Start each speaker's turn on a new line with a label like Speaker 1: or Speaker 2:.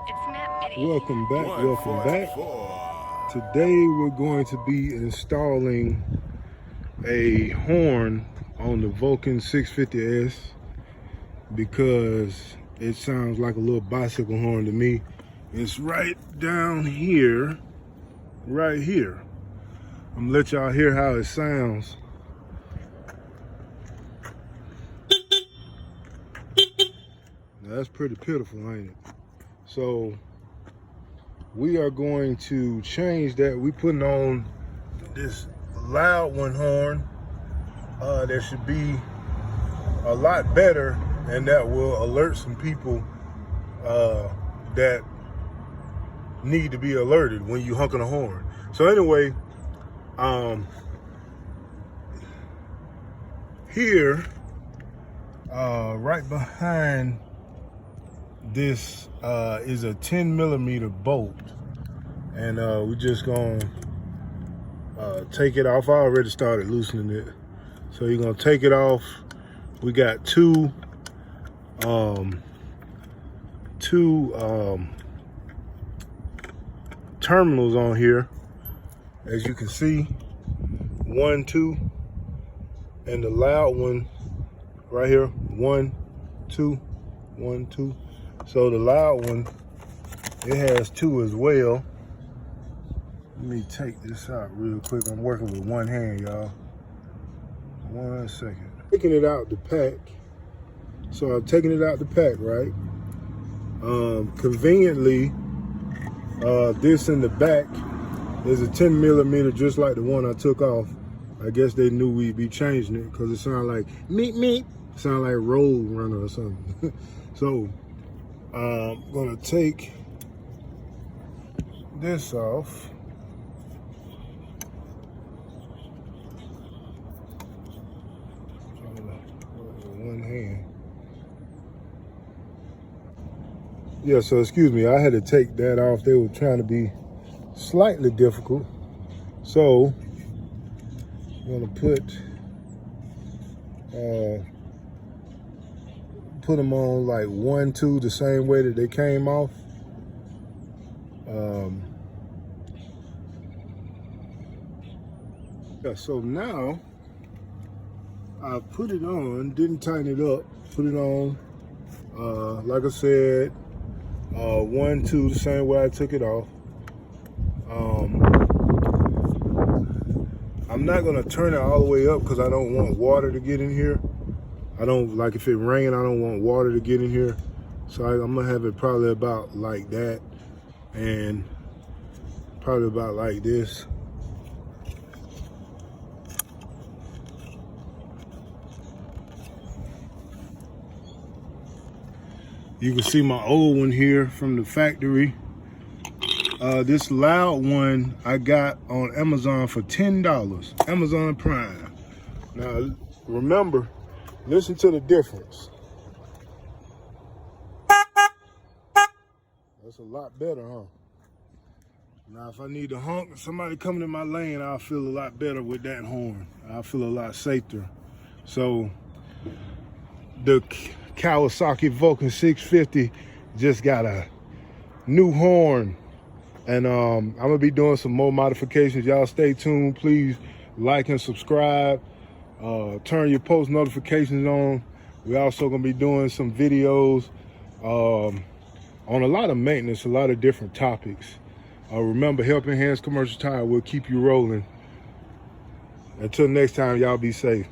Speaker 1: Welcome back, welcome back. Today we're going to be installing a horn on the Vulcan 650S because it sounds like a little bicycle horn to me. It's right down here, right here. I'm gonna let y'all hear how it sounds. Now, that's pretty pitiful, ain't it? So we are going to change that. We putting on this loud one horn that should be a lot better, and that will alert some people that need to be alerted when you honking a horn. So anyway, here, right behind this is a 10mm bolt, and we're just gonna take it off. I already started loosening it, so you're gonna take it off. We got two terminals on here, as you can see, 1, 2, and the loud one right here, 1, 2, 1, 2. So the loud one, it has 2 as well. Let me take this out real quick. I'm working with one hand, y'all. 1 second. Taking it out the pack. So I'm taking it out the pack, right? Conveniently, this in the back is a 10mm, just like the one I took off. I guess they knew we'd be changing it because it sounded like meep meep. Sound like Road Runner or something. So I'm gonna take this off. One hand. Yeah, so excuse me, I had to take that off. They were trying to be slightly difficult. So I'm gonna put them on like 1, 2, the same way that they came off. Yeah, so now I put it on, didn't tighten it up, put it on, like I said, 1, 2, the same way I took it off. I'm not gonna turn it all the way up because I don't want water to get in here. I don't, like if it rains, I don't want water to get in here. So I'm gonna have it probably about like that, and probably about like this. You can see my old one here from the factory. This loud one I got on Amazon for $10, Amazon Prime. Now, remember, listen to the difference. That's a lot better, huh? Now, if I need to honk, somebody coming in my lane, I'll feel a lot better with that horn. I'll feel a lot safer. So, the Kawasaki Vulcan 650 just got a new horn, and I'm gonna be doing some more modifications. Y'all stay tuned. Please like and subscribe. Turn your post notifications on. We're also gonna be doing some videos on a lot of maintenance, a lot of different topics. Remember, Helping Hands Commercial Tire will keep you rolling. Until next time, y'all be safe.